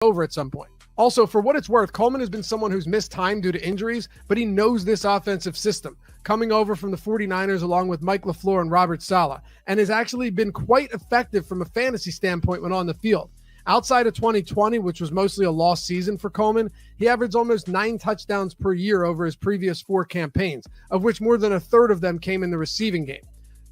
over at some point. Also, for what it's worth, Coleman has been someone who's missed time due to injuries, but he knows this offensive system, coming over from the 49ers along with Mike LaFleur and Robert Saleh, and has actually been quite effective from a fantasy standpoint when on the field. Outside of 2020, which was mostly a lost season for Coleman, he averaged almost 9 touchdowns per year over his previous 4 campaigns, of which more than a third of them came in the receiving game.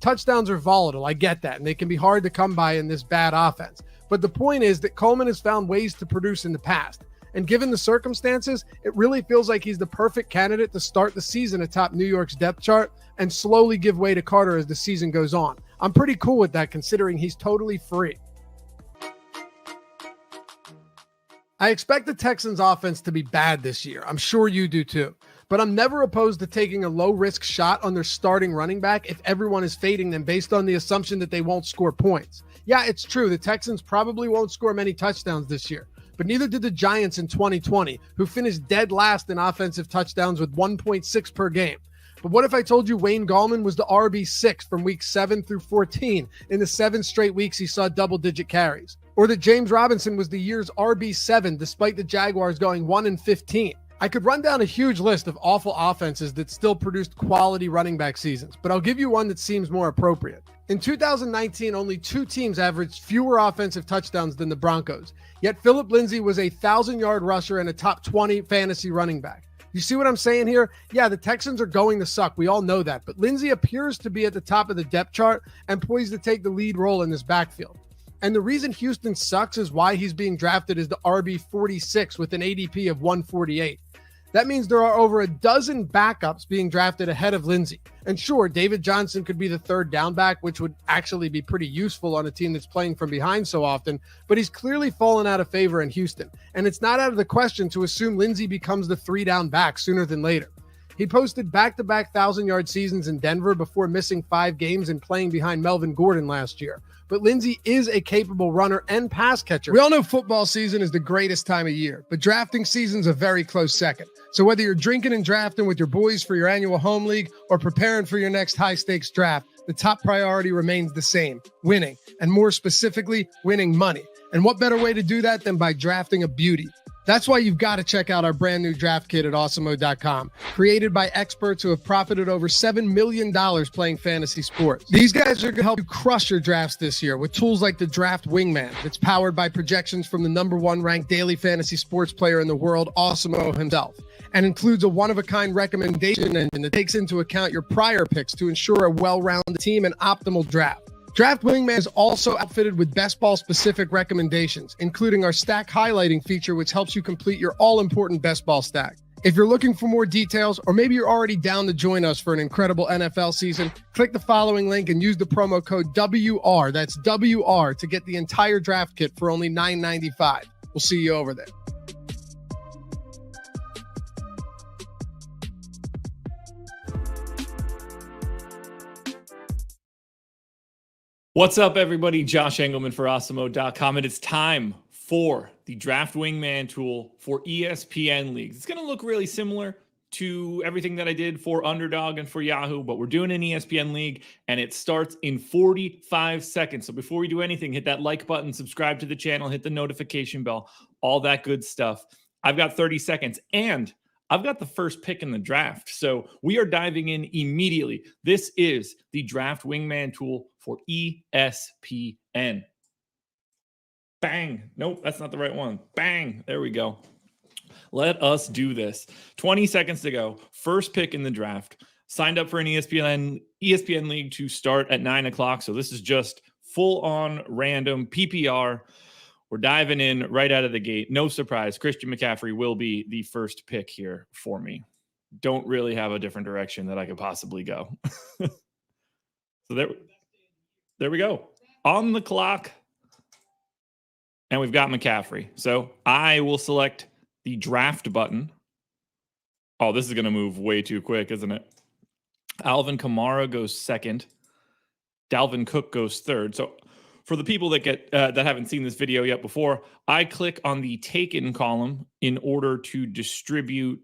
Touchdowns are volatile, I get that, and they can be hard to come by in this bad offense. But the point is that Coleman has found ways to produce in the past. And given the circumstances, it really feels like he's the perfect candidate to start the season atop New York's depth chart and slowly give way to Carter as the season goes on. I'm pretty cool with that considering he's totally free. I expect the Texans offense to be bad this year. I'm sure you do too. But I'm never opposed to taking a low-risk shot on their starting running back if everyone is fading them based on the assumption that they won't score points. Yeah, it's true. The Texans probably won't score many touchdowns this year, but neither did the Giants in 2020, who finished dead last in offensive touchdowns with 1.6 per game. But what if I told you Wayne Gallman was the RB6 from week 7 through 14 in the 7 straight weeks he saw double-digit carries? Or that James Robinson was the year's RB7 despite the Jaguars going 1-15? I could run down a huge list of awful offenses that still produced quality running back seasons, but I'll give you one that seems more appropriate. In 2019, only 2 teams averaged fewer offensive touchdowns than the Broncos, yet Phillip Lindsay was a 1,000-yard rusher and a top 20 fantasy running back. You see what I'm saying here? Yeah, the Texans are going to suck. We all know that, but Lindsay appears to be at the top of the depth chart and poised to take the lead role in this backfield. And the reason Houston sucks is why he's being drafted as the RB46 with an ADP of 148. That means there are over a dozen backups being drafted ahead of Lindsay. And sure, David Johnson could be the third down back, which would actually be pretty useful on a team that's playing from behind so often, but he's clearly fallen out of favor in Houston. And it's not out of the question to assume Lindsay becomes the 3-down back sooner than later. He posted back-to-back 1,000-yard seasons in Denver before missing 5 games and playing behind Melvin Gordon last year. But Lindsay is a capable runner and pass catcher. We all know football season is the greatest time of year, but drafting season's a very close second. So whether you're drinking and drafting with your boys for your annual home league or preparing for your next high-stakes draft, the top priority remains the same: winning, and more specifically, winning money. And what better way to do that than by drafting a beauty? That's why you've got to check out our brand new draft kit at Awesemo.com, created by experts who have profited over $7 million playing fantasy sports. These guys are going to help you crush your drafts this year with tools like the Draft Wingman that's powered by projections from the #1 ranked daily fantasy sports player in the world, Awesemo himself, and includes a one-of-a-kind recommendation engine that takes into account your prior picks to ensure a well-rounded team and optimal draft. Draft Wingman is also outfitted with best ball-specific recommendations, including our stack highlighting feature, which helps you complete your all-important best ball stack. If you're looking for more details, or maybe you're already down to join us for an incredible NFL season, click the following link and use the promo code WR, that's WR, to get the entire draft kit for only $9.95. We'll see you over there. What's up, everybody? Josh Engleman for Awesemo.com, and it's time for the Draft Wingman tool for ESPN leagues. It's going to look really similar to everything that I did for Underdog and for Yahoo, but we're doing an ESPN league, and it starts in 45 seconds. So before we do anything, hit that like button, subscribe to the channel, hit the notification bell, all that good stuff. I've got 30 seconds, and I've got the first pick in the draft. So we are diving in immediately. This is the Draft Wingman tool for ESPN. Bang. Nope, that's not the right one. Bang. There we go. Let us do this. 20 seconds to go. First pick in the draft. Signed up for an ESPN league to start at 9 o'clock. So this is just full on random PPR. We're diving in right out of the gate. No surprise, Christian McCaffrey will be the first pick here for me. Don't really have a different direction that I could possibly go. So there we go. On the clock. And we've got McCaffrey. So I will select the draft button. Oh, this is going to move way too quick, isn't it? Alvin Kamara goes second. Dalvin Cook goes third. So for the people that that haven't seen this video yet before, I click on the taken column in order to distribute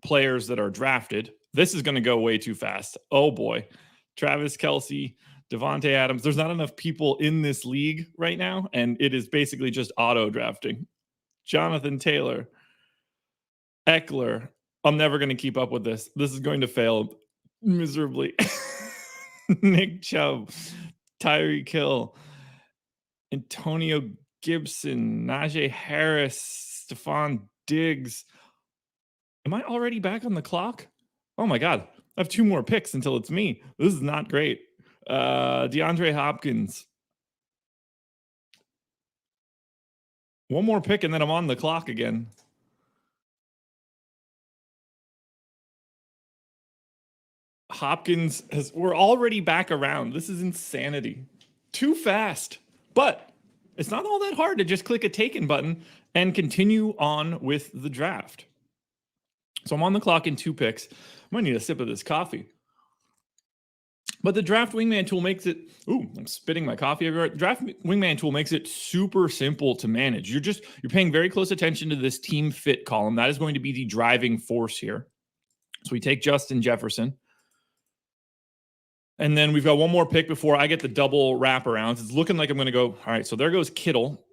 players that are drafted. This is going to go way too fast. Oh boy. Travis Kelce, Devontae Adams. There's not enough people in this league right now, and it is basically just auto drafting. Jonathan Taylor, Eckler. I'm never going to keep up with this. This is going to fail miserably. Nick Chubb, Tyreek Hill, Antonio Gibson, Najee Harris, Stephon Diggs. Am I already back on the clock? Oh my God. I have 2 more picks until it's me. This is not great. DeAndre Hopkins. 1 more pick and then I'm on the clock again. Hopkins we're already back around. This is insanity. Too fast. But it's not all that hard to just click a taken button and continue on with the draft. So I'm on the clock in 2 picks. I might need a sip of this coffee. But the Draft Wingman tool makes it, I'm spitting my coffee everywhere. The Draft Wingman tool makes it super simple to manage. You're paying very close attention to this team fit column. That is going to be the driving force here. So we take Justin Jefferson. And then we've got 1 more pick before I get the double wraparounds. It's looking like I'm going to go, all right, so there goes Kittle.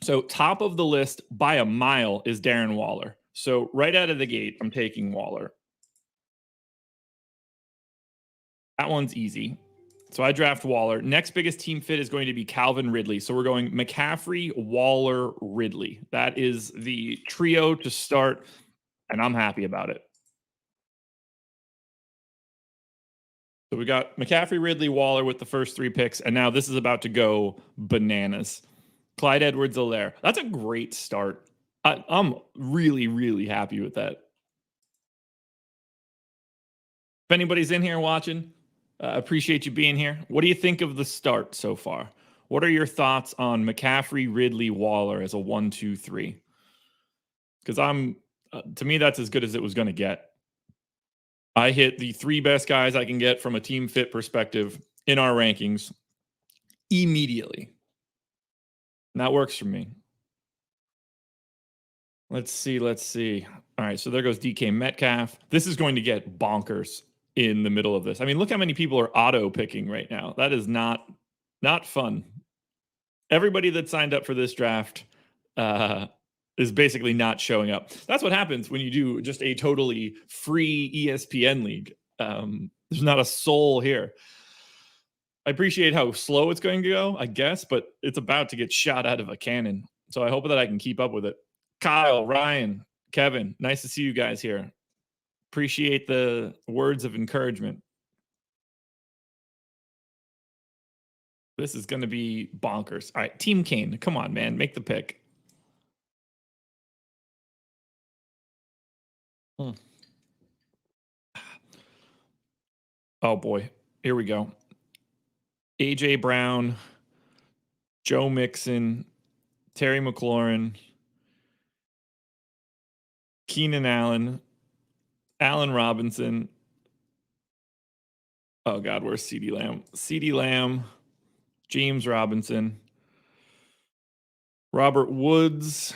So top of the list by a mile is Darren Waller. So right out of the gate, I'm taking Waller. That one's easy. So I draft Waller. Next biggest team fit is going to be Calvin Ridley. So we're going McCaffrey, Waller, Ridley. That is the trio to start, and I'm happy about it. So we got McCaffrey, Ridley, Waller with the first 3 picks, and now this is about to go bananas. Clyde Edwards-Helaire. That's a great start. I'm really, really happy with that. If anybody's in here watching, appreciate you being here. What do you think of the start so far? What are your thoughts on McCaffrey, Ridley, Waller as a 1, 2, 3? Because to me, that's as good as it was going to get. I hit the 3 best guys I can get from a team fit perspective in our rankings immediately. And that works for me. Let's see. All right, so there goes DK Metcalf. This is going to get bonkers in the middle of this. I mean, look how many people are auto picking right now. That is not fun. Everybody that signed up for this draft is basically not showing up. That's what happens when you do just a totally free ESPN league. There's not a soul here. I appreciate how slow it's going to go, I guess, but it's about to get shot out of a cannon. So I hope that I can keep up with it. Kyle, Ryan, Kevin, nice to see you guys here. Appreciate the words of encouragement. This is going to be bonkers. All right, Team Kane, come on, man, make the pick. Oh boy, here we go. AJ Brown, Joe Mixon, Terry McLaurin, Keenan Allen, Allen Robinson. Oh God, where's CeeDee Lamb? CeeDee Lamb, James Robinson, Robert Woods,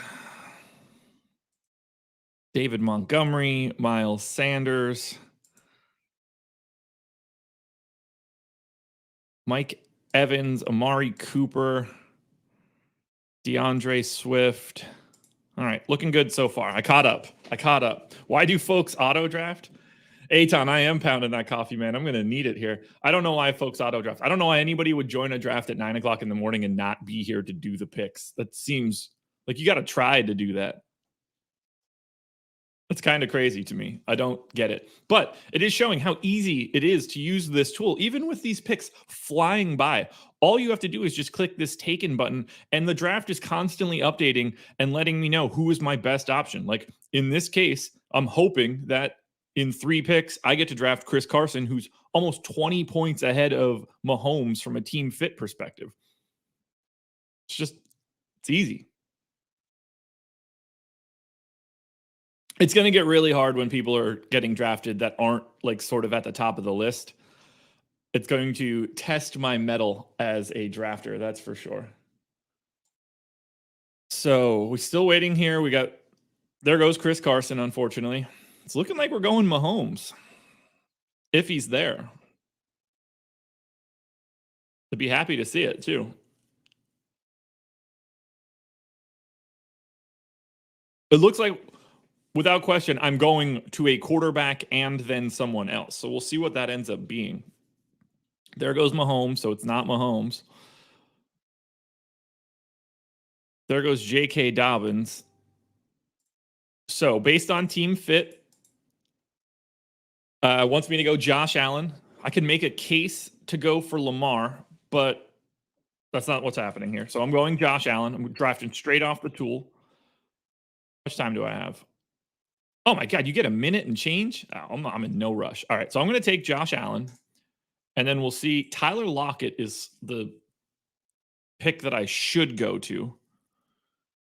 David Montgomery, Miles Sanders, Mike Evans, Amari Cooper, DeAndre Swift. All right, looking good so far. I caught up. Why do folks auto draft? Eitan, I am pounding that coffee, man. I'm going to need it here. I don't know why folks auto draft. I don't know why anybody would join a draft at 9 o'clock in the morning and not be here to do the picks. That seems like you got to try to do that. That's kind of crazy to me. I don't get it. But it is showing how easy it is to use this tool, even with these picks flying by. All you have to do is just click this taken button, and the draft is constantly updating and letting me know who is my best option. Like in this case, I'm hoping that in 3 picks, I get to draft Chris Carson, who's almost 20 points ahead of Mahomes from a team fit perspective. It's easy. It's going to get really hard when people are getting drafted that aren't like sort of at the top of the list. It's going to test my mettle as a drafter, that's for sure. So we're still waiting here. There goes Chris Carson, unfortunately. It's looking like we're going Mahomes. If he's there. I'd be happy to see it too. It looks like, without question, I'm going to a quarterback and then someone else. So we'll see what that ends up being. There goes Mahomes, so it's not Mahomes. There goes J.K. Dobbins. So based on team fit, wants me to go Josh Allen. I can make a case to go for Lamar, but that's not what's happening here. So I'm going Josh Allen. I'm drafting straight off the tool. How much time do I have? Oh my God, you get a minute and change? Oh, I'm in no rush. All right, so I'm going to take Josh Allen, and then we'll see. Tyler Lockett is the pick that I should go to.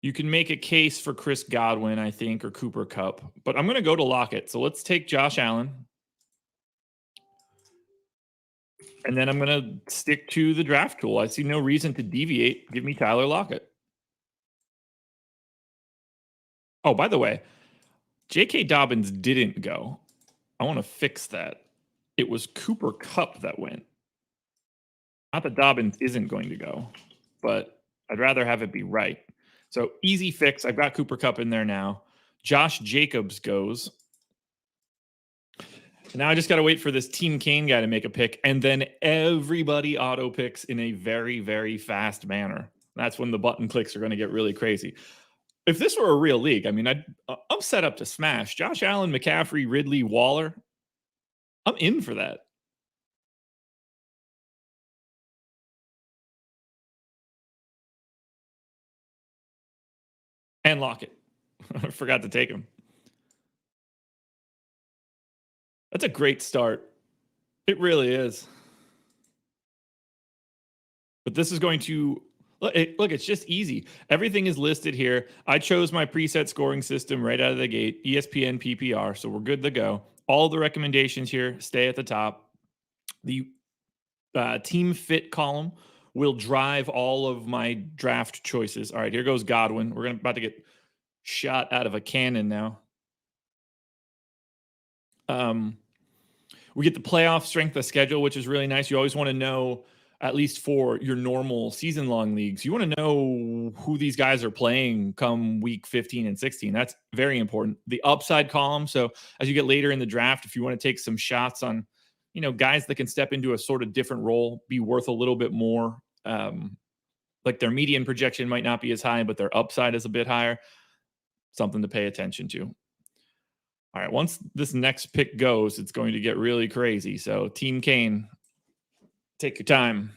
You can make a case for Chris Godwin, I think, or Cooper Kupp, but I'm going to go to Lockett. So let's take Josh Allen. And then I'm going to stick to the draft tool. I see no reason to deviate. Give me Tyler Lockett. Oh, by the way, J.K. Dobbins didn't go. I want to fix that. It was Cooper Kupp that went. Not that Dobbins isn't going to go, but I'd rather have it be right. So easy fix. I've got Cooper Kupp in there now. Josh Jacobs goes. Now I just got to wait for this Team Kane guy to make a pick, and then everybody auto picks in a very, very fast manner. That's when the button clicks are going to get really crazy. If this were a real league, I mean, I'm set up to smash. Josh Allen, McCaffrey, Ridley, Waller. I'm in for that. And Lockett. I forgot to take him. That's a great start. It really is. But this is going to look, it's just easy. Everything is listed here. I chose my preset scoring system right out of the gate, ESPN PPR, so we're good to go. All the recommendations here stay at the top. The team fit column will drive all of my draft choices. All right, here goes Godwin. We're about to get shot out of a cannon now. We get the playoff strength of schedule, which is really nice. You always want to know, at least for your normal season-long leagues, you want to know who these guys are playing come week 15 and 16. That's very important. The upside column. So as you get later in the draft, if you want to take some shots on, guys that can step into a sort of different role, be worth a little bit more. Like their median projection might not be as high, but their upside is a bit higher. Something to pay attention to. All right, once this next pick goes, it's going to get really crazy. So Team Kane, take your time.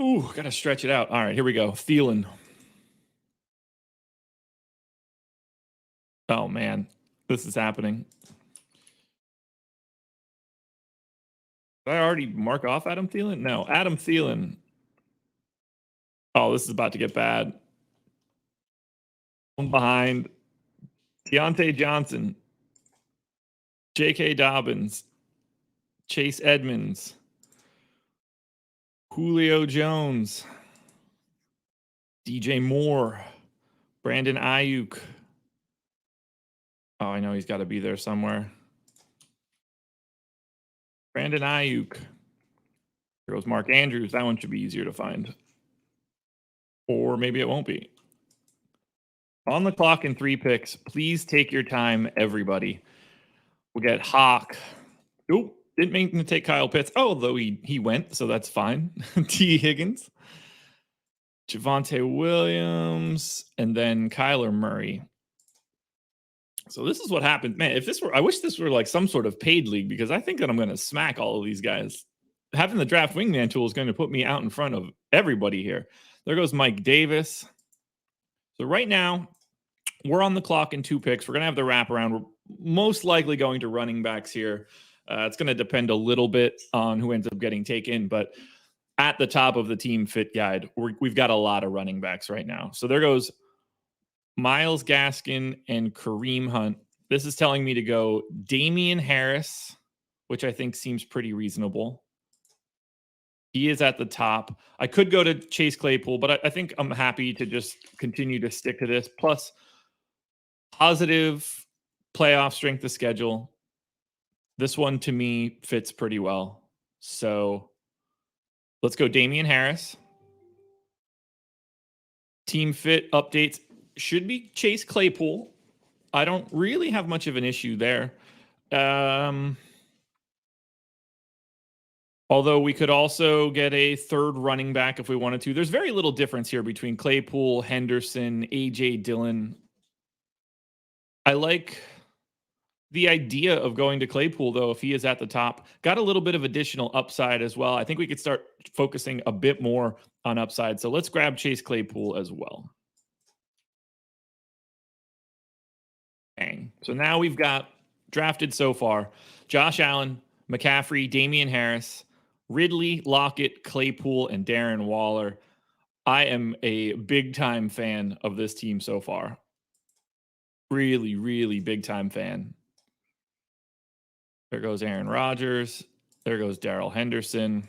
Ooh, got to stretch it out. All right, here we go. Thielen. Oh, man, this is happening. Did I already mark off Adam Thielen? No, Adam Thielen. Oh, this is about to get bad. I'm behind. Deontay Johnson. J.K. Dobbins. Chase Edmonds. Julio Jones. DJ Moore. Brandon Ayuk. Oh, I know he's got to be there somewhere. Brandon Ayuk. Here goes Mark Andrews. That one should be easier to find. Or maybe it won't be. On the clock in 3 picks. Please take your time, everybody. We'll get Hawk. Oop, didn't mean to take Kyle Pitts. Oh, though he went, so that's fine. T. Higgins. Javonte Williams. And then Kyler Murray. So this is what happened. Man, I wish this were like some sort of paid league, because I think that I'm going to smack all of these guys. Having the draft wingman tool is going to put me out in front of everybody here. There goes Mike Davis. So right now, we're on the clock in 2 picks. We're going to have the wraparound. We're most likely going to running backs here. It's going to depend a little bit on who ends up getting taken, but at the top of the team fit guide, we've got a lot of running backs right now. So there goes Myles Gaskin and Kareem Hunt. This is telling me to go Damian Harris, which I think seems pretty reasonable. He is at the top. I could go to Chase Claypool, but I think I'm happy to just continue to stick to this. Plus, positive playoff strength of schedule. This one, to me, fits pretty well. So let's go Damian Harris. Team fit updates should be Chase Claypool. I don't really have much of an issue there. Although we could also get a third running back if we wanted to. There's very little difference here between Claypool, Henderson, A.J. Dillon. I like the idea of going to Claypool, though, if he is at the top. Got a little bit of additional upside as well. I think we could start focusing a bit more on upside. So let's grab Chase Claypool as well. Bang. So now we've got drafted so far Josh Allen, McCaffrey, Damian Harris, Ridley, Lockett, Claypool, and Darren Waller. I am a big-time fan of this team so far. Really, really big-time fan. There goes Aaron Rodgers. There goes Darrell Henderson.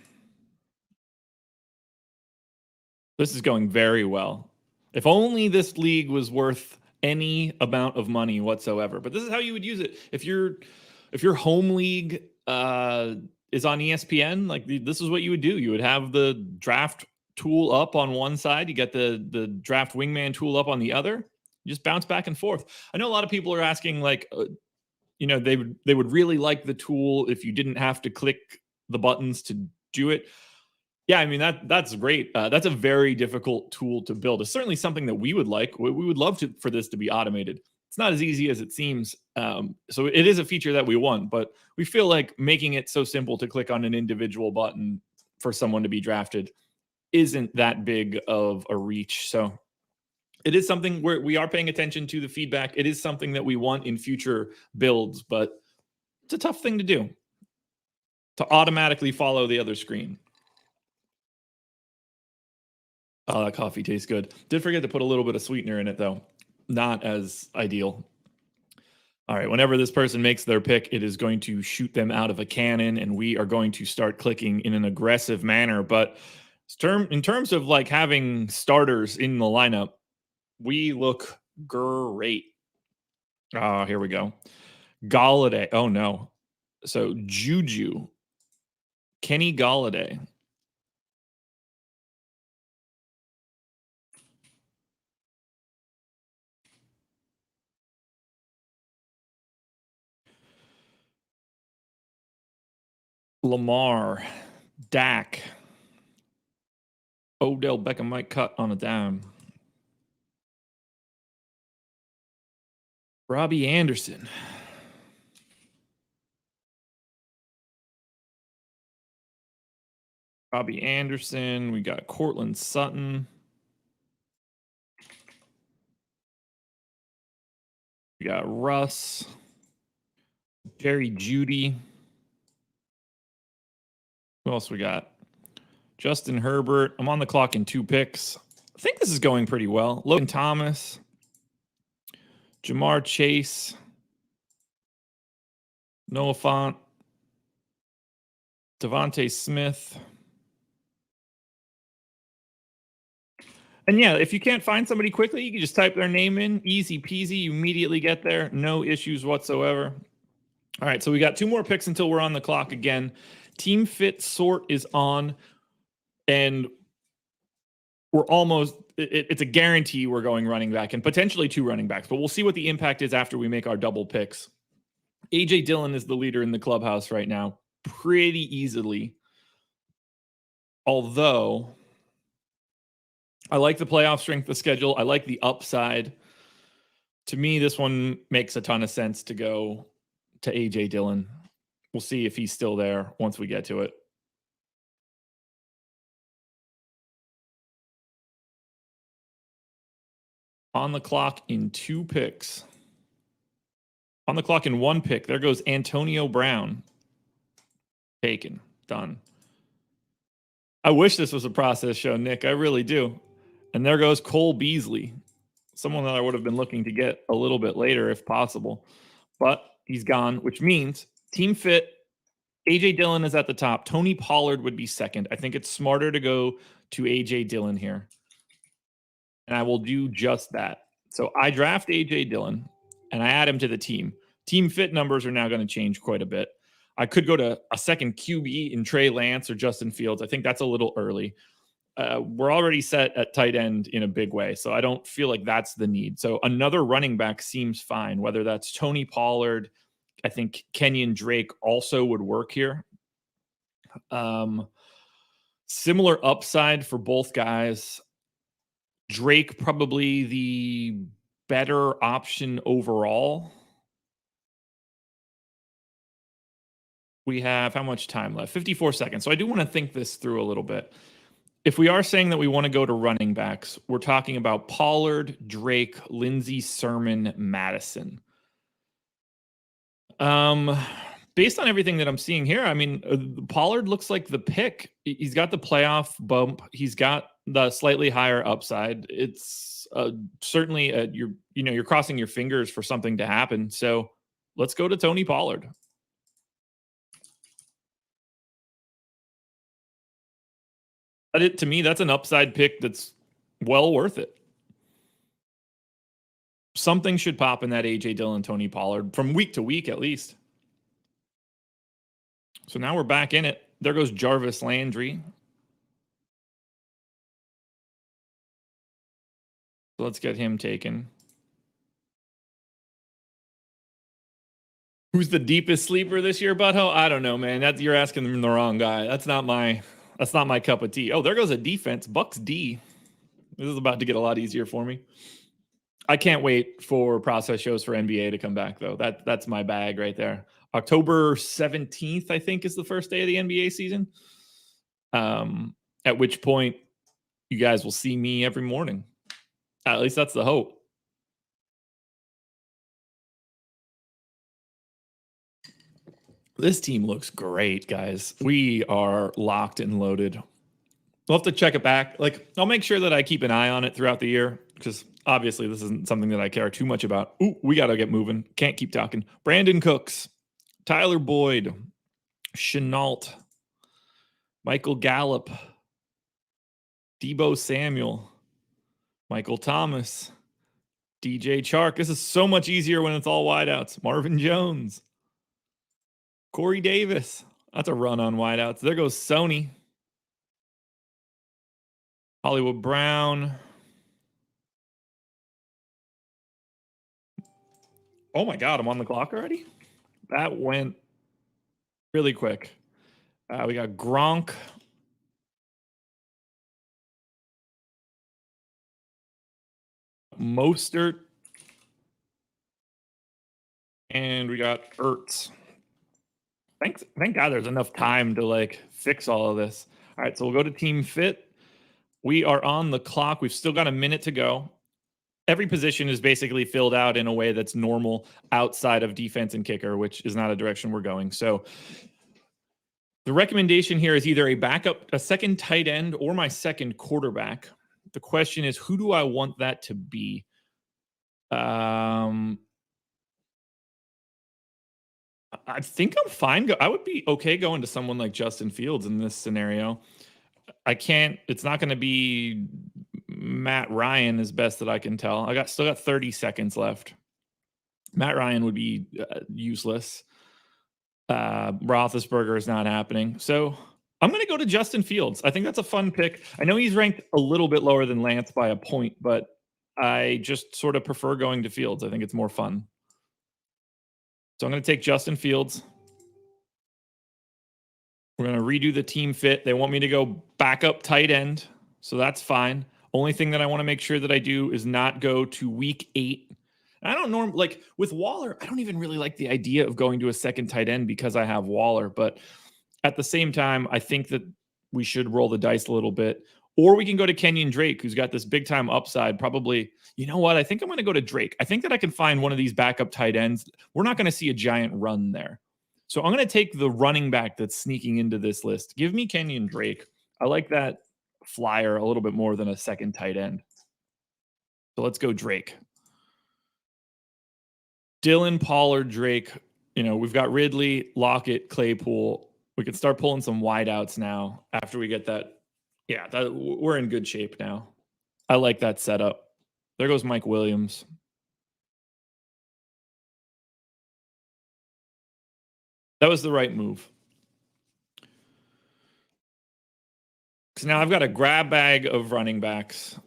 This is going very well. If only this league was worth any amount of money whatsoever. But this is how you would use it. If your home league is on ESPN, like this is what you would do. You would have the draft tool up on one side. You get the draft wingman tool up on the other. You just bounce back and forth. I know a lot of people are asking, like, they would really like the tool if you didn't have to click the buttons to do it. Yeah, I mean, that's great. That's a very difficult tool to build. It's certainly something that we would like. We would love for this to be automated. It's not as easy as it seems. So it is a feature that we want, but we feel like making it so simple to click on an individual button for someone to be drafted isn't that big of a reach. So it is something where we are paying attention to the feedback. It is something that we want in future builds, but it's a tough thing to do, to automatically follow the other screen. Oh, that coffee tastes good. Did forget to put a little bit of sweetener in it, though. Not as ideal. All right, whenever this person makes their pick, it is going to shoot them out of a cannon, and we are going to start clicking in an aggressive manner. But in terms of like having starters in the lineup, we look great. Here we go. Galladay. Oh, no. So Juju. Kenny Galladay. Lamar, Dak, Odell Beckham might cut on a dime. Robbie Anderson. Robbie Anderson. We got Cortland Sutton. We got Russ. Jerry Jeudy. Who else we got? Justin Herbert. I'm on the clock in 2 picks. I think this is going pretty well. Logan Thomas. Jamar Chase. Noah Fant. Devontae Smith. And yeah, if you can't find somebody quickly, you can just type their name in. Easy peasy. You immediately get there. No issues whatsoever. All right, so we got 2 more picks until we're on the clock again. Team Fit Sort is on, and we're almost, it's a guarantee we're going running back and potentially 2 running backs, but we'll see what the impact is after we make our double picks. A.J. Dillon is the leader in the clubhouse right now, pretty easily. Although, I like the playoff strength of schedule. I like the upside. To me, this one makes a ton of sense to go to A.J. Dillon. We'll see if he's still there once we get to it. On the clock in 2 picks. On the clock in 1 pick. There goes Antonio Brown. Taken. Done. I wish this was a process show, Nick. I really do. And there goes Cole Beasley. Someone that I would have been looking to get a little bit later if possible. But he's gone, which means Team Fit, A.J. Dillon is at the top. Tony Pollard would be second. I think it's smarter to go to A.J. Dillon here. And I will do just that. So I draft A.J. Dillon, and I add him to the team. Team Fit numbers are now going to change quite a bit. I could go to a second QB in Trey Lance or Justin Fields. I think that's a little early. we're already set at tight end in a big way, so I don't feel like that's the need. So another running back seems fine, whether that's Tony Pollard. I think Kenyon Drake also would work here. Similar upside for both guys. Drake probably the better option overall. We have how much time left? 54 seconds. So I do want to think this through a little bit. If we are saying that we want to go to running backs, we're talking about Pollard, Drake, Lindsey, Sermon, Madison. Based on everything that I'm seeing here, I mean, Pollard looks like the pick. He's got the playoff bump. He's got the slightly higher upside. It's certainly you're crossing your fingers for something to happen. So let's go to Tony Pollard. To me, that's an upside pick that's well worth it. Something should pop in that A.J. Dillon, Tony Pollard from week to week at least. So now we're back in it. There goes Jarvis Landry. So let's get him taken. Who's the deepest sleeper this year, Butthole? I don't know, man. You're asking them the wrong guy. That's not my cup of tea. Oh, there goes a defense. Bucks D. This is about to get a lot easier for me. I can't wait for process shows for NBA to come back, though. That's my bag right there. October 17th, I think, is the first day of the NBA season. At which point you guys will see me every morning. At least that's the hope. This team looks great, guys. We are locked and loaded. We'll have to check it back. I'll make sure that I keep an eye on it throughout the year because obviously this isn't something that I care too much about. Ooh, we got to get moving. Can't keep talking. Brandon Cooks, Tyler Boyd, Chenault, Michael Gallup, Deebo Samuel, Michael Thomas, DJ Chark. This is so much easier when it's all wideouts. Marvin Jones, Corey Davis. That's a run on wideouts. There goes Sony. Hollywood Brown. Oh my God, I'm on the clock already? That went really quick. We got Gronk. Mostert. And we got Ertz. Thank God there's enough time to fix all of this. All right, so we'll go to Team Fit. We are on the clock. We've still got a minute to go. Every position is basically filled out in a way that's normal outside of defense and kicker, which is not a direction we're going. So the recommendation here is either a second tight end, or my second quarterback. The question is, who do I want that to be? I think I'm fine. I would be okay going to someone like Justin Fields in this scenario. It's not going to be Matt Ryan, as best that I can tell. Still got 30 seconds left. Matt Ryan would be useless. Roethlisberger is not happening. So I'm going to go to Justin Fields. I think that's a fun pick. I know he's ranked a little bit lower than Lance by a point, but I just sort of prefer going to Fields. I think it's more fun. So I'm going to take Justin Fields. We're going to redo the team fit. They want me to go backup tight end, so that's fine. Only thing that I want to make sure that I do is not go to week 8. I don't normally, with Waller, I don't even really like the idea of going to a second tight end because I have Waller. But at the same time, I think that we should roll the dice a little bit. Or we can go to Kenyon Drake, who's got this big time upside. Probably, you know what? I think I'm going to go to Drake. I think that I can find one of these backup tight ends. We're not going to see a giant run there. So I'm going to take the running back that's sneaking into this list. Give me Kenyon Drake. I like that flyer a little bit more than a second tight end. So let's go Drake. Dylan, Pollard, Drake. We've got Ridley, Lockett, Claypool. We can start pulling some wideouts now after we get that. Yeah, we're in good shape now. I like that setup. There goes Mike Williams. That was the right move. So now I've got a grab bag of running backs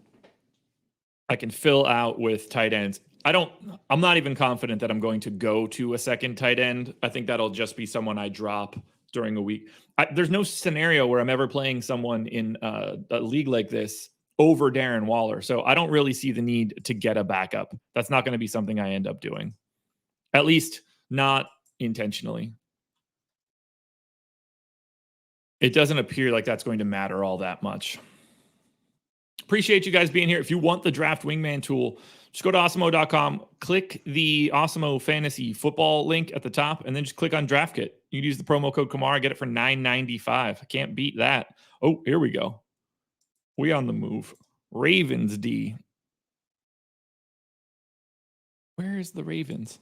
I can fill out with tight ends. I'm not even confident that I'm going to go to a second tight end. I think that'll just be someone I drop during a week. There's no scenario where I'm ever playing someone in a league like this over Darren Waller. So I don't really see the need to get a backup. That's not going to be something I end up doing, at least not intentionally. It doesn't appear like that's going to matter all that much. Appreciate you guys being here. If you want the Draft Wingman tool, just go to Awesemo.com, click the Awesemo Fantasy Football link at the top, and then just click on Draft Kit. You can use the promo code Kamara, get it for $9.95. I can't beat that. Oh, here we go. We on the move. Ravens D. Where is the Ravens?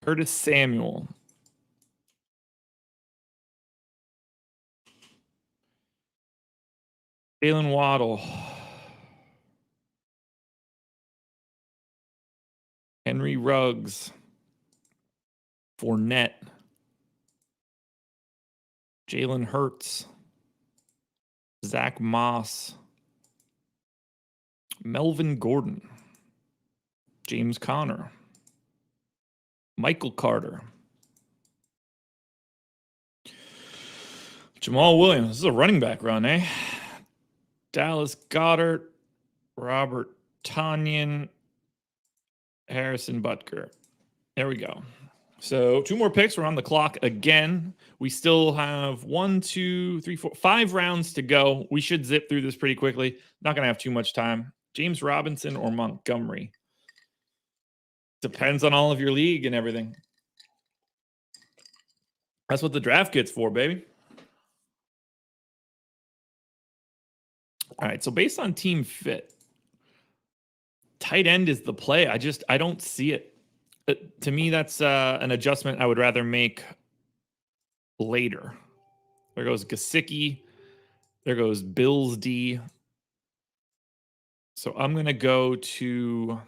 Curtis Samuel. Jalen Waddle. Henry Ruggs. Fournette. Jalen Hurts. Zach Moss. Melvin Gordon. James Conner. Michael Carter. Jamal Williams. This is a running back run, eh? Dallas Goedert. Robert Tonyan. Harrison Butker. There we go. So 2 more picks. We're on the clock again. We still have 5 rounds to go. We should zip through this pretty quickly. Not going to have too much time. James Robinson or Montgomery. Depends on all of your league and everything. That's what the draft kit's for, baby. All right, so based on team fit, tight end is the play. I don't see it. To me, that's an adjustment I would rather make later. There goes Gesicki. There goes Bills D. So I'm going to go to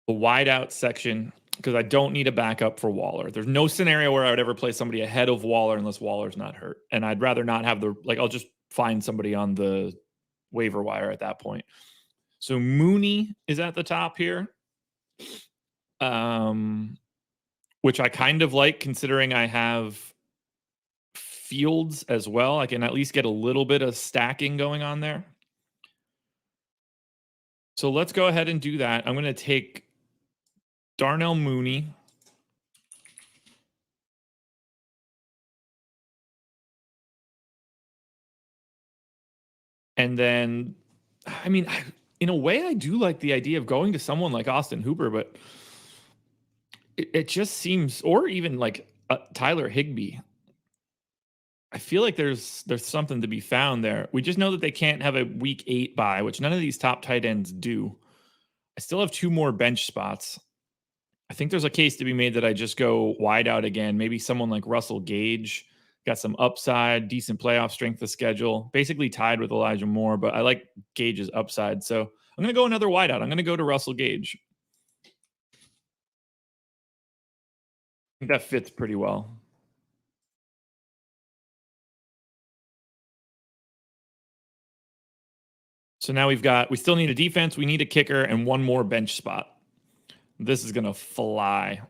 the wideout section because I don't need a backup for Waller. There's no scenario where I would ever play somebody ahead of Waller unless Waller's not hurt. And I'd rather not have I'll just find somebody on the waiver wire at that point. So Mooney is at the top here. Which I kind of like considering I have Fields as well. I can at least get a little bit of stacking going on there. So let's go ahead and do that. I'm going to take Darnell Mooney. And then, I mean, in a way, I do like the idea of going to someone like Austin Hooper, but it just seems, or even like Tyler Higbee. I feel like there's something to be found there. We just know that they can't have a week 8 bye, which none of these top tight ends do. I still have 2 more bench spots. I think there's a case to be made that I just go wide out again. Maybe someone like Russell Gage, got some upside, decent playoff strength of schedule, basically tied with Elijah Moore, but I like Gage's upside. So I'm going to go another wide out. I'm going to go to Russell Gage. I think that fits pretty well. So now we still need a defense. We need a kicker and 1 more bench spot. This is going to fly,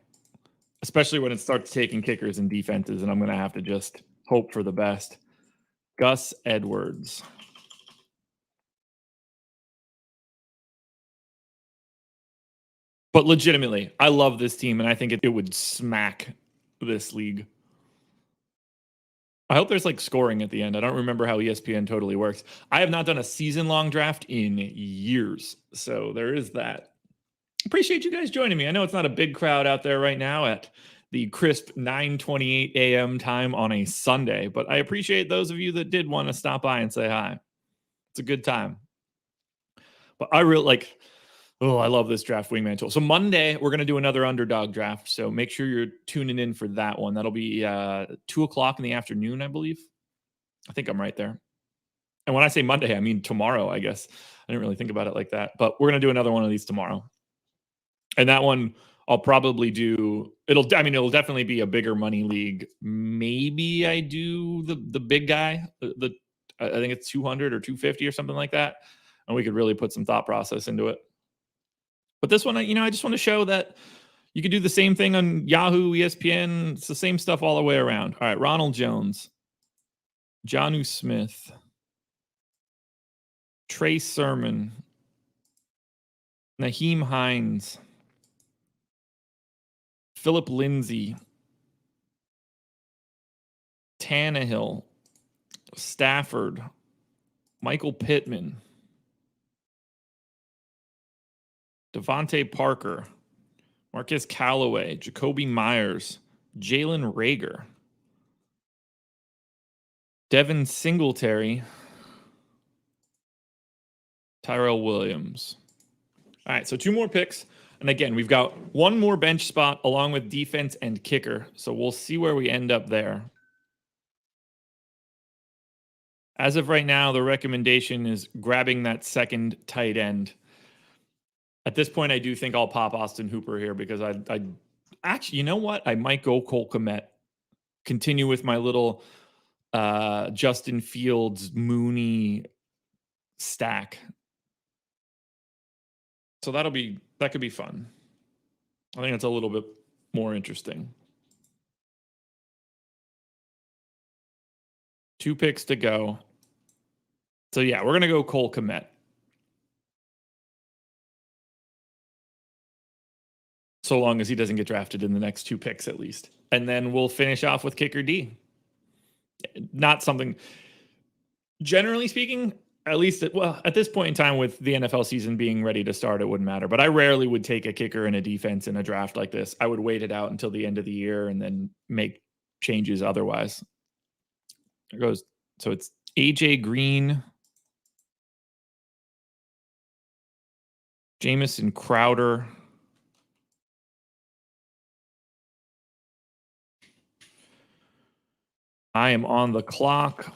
especially when it starts taking kickers and defenses, and I'm going to have to just hope for the best. Gus Edwards. But legitimately, I love this team, and I think it would smack this league. I hope there's like scoring at the end. I don't remember how ESPN totally works. I have not done a season-long draft in years, so there is that. Appreciate you guys joining me. I know it's not a big crowd out there right now at the crisp 9:28 a.m. time on a Sunday, but I appreciate those of you that did want to stop by and say hi. It's a good time. But I really I love this Draft Wingman tool. So Monday, we're going to do another underdog draft. So make sure you're tuning in for that one. That'll be 2:00 in the afternoon, I believe. I think I'm right there. And when I say Monday, I mean tomorrow, I guess. I didn't really think about it like that. But we're going to do another one of these tomorrow. And that one, I'll probably do it'll definitely be a bigger money league. Maybe I do the big guy, I think it's 200 or 250 or something like that, and we could really put some thought process into it. But this one, I just want to show that you could do the same thing on Yahoo, ESPN. It's the same stuff all the way around. All right, Ronald Jones, Jonnu Smith, Trey Sermon, Naheem Hines, Philip Lindsay, Tannehill, Stafford, Michael Pittman, Devontae Parker, Marcus Callaway, Jacoby Myers, Jalen Reagor, Devin Singletary, Tyrell Williams. All right, so 2 more picks. And again, we've got 1 more bench spot along with defense and kicker. So we'll see where we end up there. As of right now, the recommendation is grabbing that second tight end. At this point, I do think I'll pop Austin Hooper here because I actually, you know what? I might go Cole Kmet. Continue with my little Justin Fields, Mooney stack. So that could be fun. I think it's a little bit more interesting. 2 picks to go. So yeah, we're gonna go Cole Kmet. So long as he doesn't get drafted in the next 2 picks at least. And then we'll finish off with kicker D. Not something, generally speaking, at least at this point in time with the NFL season being ready to start, it wouldn't matter. But I rarely would take a kicker and a defense in a draft like this. I would wait it out until the end of the year and then make changes otherwise. There goes. So it's AJ Green, Jamison Crowder, I am on the clock.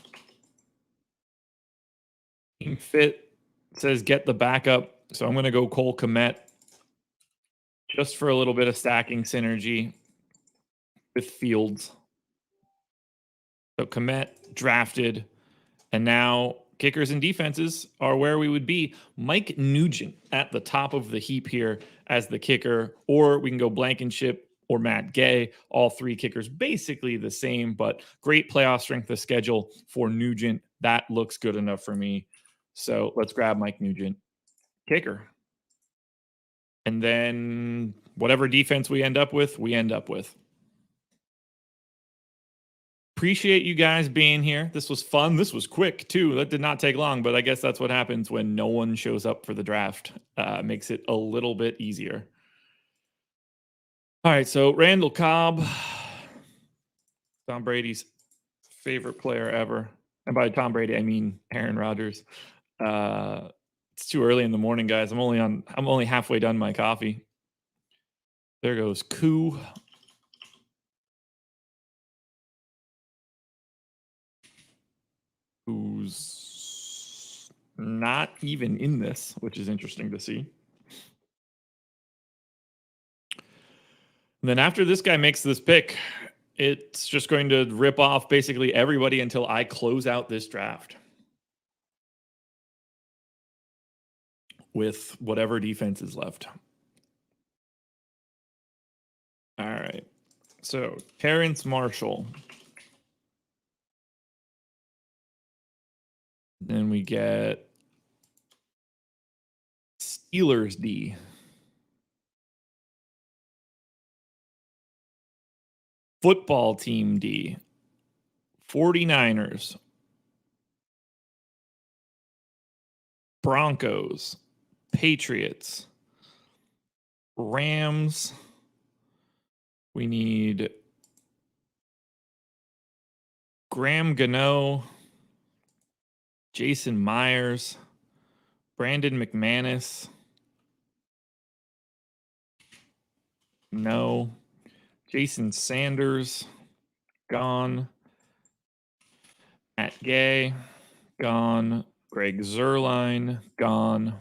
Team Fit says get the backup. So I'm going to go Cole Kmet just for a little bit of stacking synergy with Fields. So Kmet drafted, and now kickers and defenses are where we would be. Mike Nugent at the top of the heap here as the kicker, or we can go Blankenship or Matt Gay. All 3 kickers basically the same, but great playoff strength of schedule for Nugent. That looks good enough for me. So let's grab Mike Nugent, kicker. And then whatever defense we end up with, we end up with. Appreciate you guys being here. This was fun. This was quick too. That did not take long, but I guess that's what happens when no one shows up for the draft. Makes it a little bit easier. All right, so Randall Cobb, Tom Brady's favorite player ever. And by Tom Brady, I mean Aaron Rodgers. It's too early in the morning, guys. I'm only halfway done my coffee. There goes Koo. Who's not even in this, which is interesting to see. And then after this guy makes this pick, it's just going to rip off basically everybody until I close out this draft with whatever defense is left. All right. So Terrence Marshall. Then we get Steelers D. Football team D. 49ers. Broncos. Patriots. Rams. We need Graham Gano. Jason Myers. Brandon McManus. No. Jason Sanders. Gone. Matt Gay. Gone. Greg Zuerlein. Gone.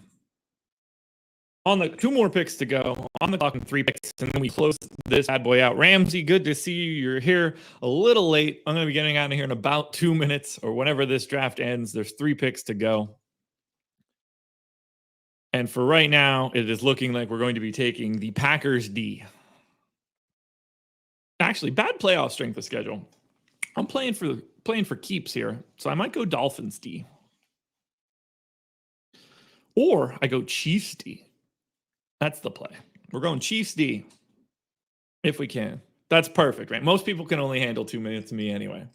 On the 2 more picks to go, on the clock and 3 picks, and then we close this bad boy out. Ramsey, good to see you. You're here a little late. I'm going to be getting out of here in about 2 minutes or whenever this draft ends. There's 3 picks to go. And for right now, it is looking like we're going to be taking the Packers D. Actually, bad playoff strength of schedule. I'm playing for keeps here, so I might go Dolphins D. Or I go Chiefs D. That's the play. We're going Chiefs D if we can. That's perfect, right? Most people can only handle 2 minutes of me anyway.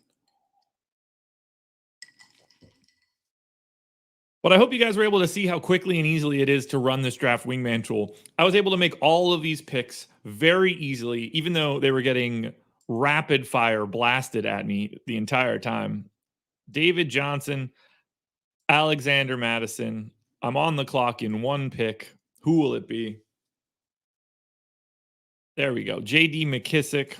But I hope you guys were able to see how quickly and easily it is to run this draft wingman tool. I was able to make all of these picks very easily, even though they were getting rapid fire blasted at me the entire time. David Johnson, Alexander Madison. I'm on the clock in 1 pick. Who will it be? There we go. J.D. McKissick,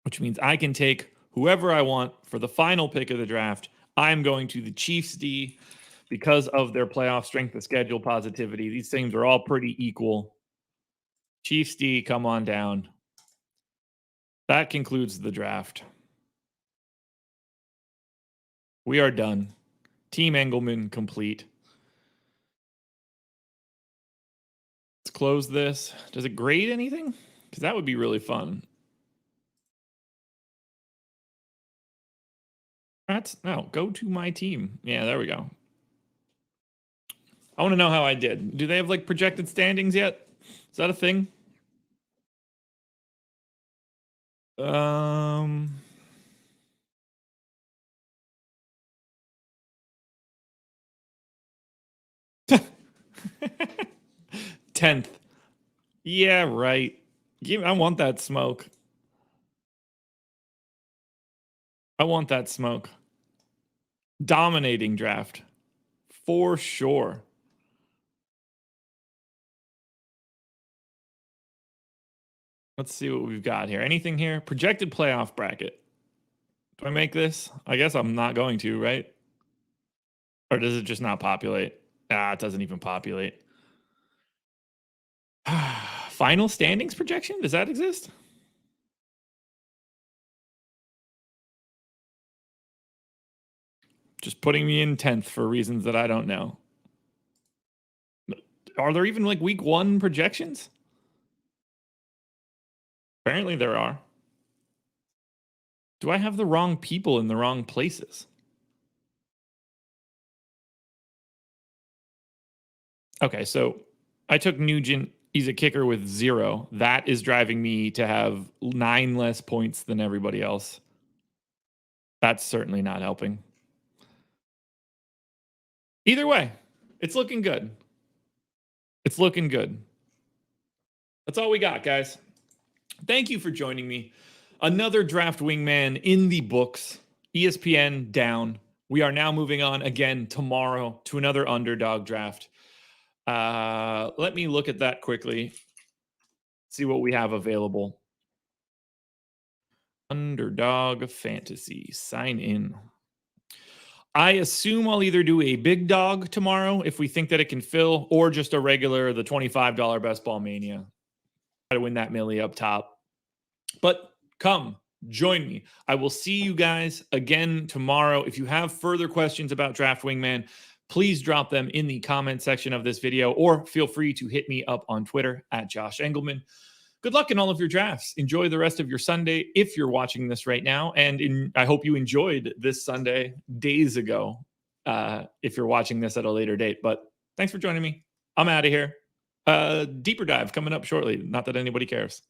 which means I can take whoever I want for the final pick of the draft. I'm going to the Chiefs D because of their playoff strength of schedule positivity. These teams are all pretty equal. Chiefs D, come on down. That concludes the draft. We are done. Team Engleman complete. Let's close this. Does it grade anything? Because that would be really fun. Go to my team. Yeah, there we go. I want to know how I did. Do they have like projected standings yet? Is that a thing? 10th. Yeah, right. I want that smoke. I want that smoke. Dominating draft. For sure. Let's see what we've got here. Anything here? Projected playoff bracket. Do I make this? I guess I'm not going to, right? Or does it just not populate? It doesn't even populate. Final standings projection? Does that exist? Just putting me in 10th for reasons that I don't know. Are there even like week 1 projections? Apparently there are. Do I have the wrong people in the wrong places? Okay, so I took Nugent. He's a kicker with 0. That is driving me to have 9 less points than everybody else. That's certainly not helping. Either way, it's looking good. It's looking good. That's all we got, guys. Thank you for joining me. Another draft wingman in the books. ESPN down. We are now moving on again tomorrow to another underdog draft. Let me look at that quickly. See what we have available. Underdog fantasy. Sign in. I assume I'll either do a big dog tomorrow if we think that it can fill, or just a regular, the $25 Best Ball Mania. Try to win that milli up top. But come, join me. I will see you guys again tomorrow. If you have further questions about Draft Wingman, please drop them in the comment section of this video, or feel free to hit me up on Twitter at Josh Engleman. Good luck in all of your drafts. Enjoy the rest of your Sunday if you're watching this right now. And I hope you enjoyed this Sunday days ago if you're watching this at a later date. But thanks for joining me. I'm out of here. Deeper dive coming up shortly. Not that anybody cares.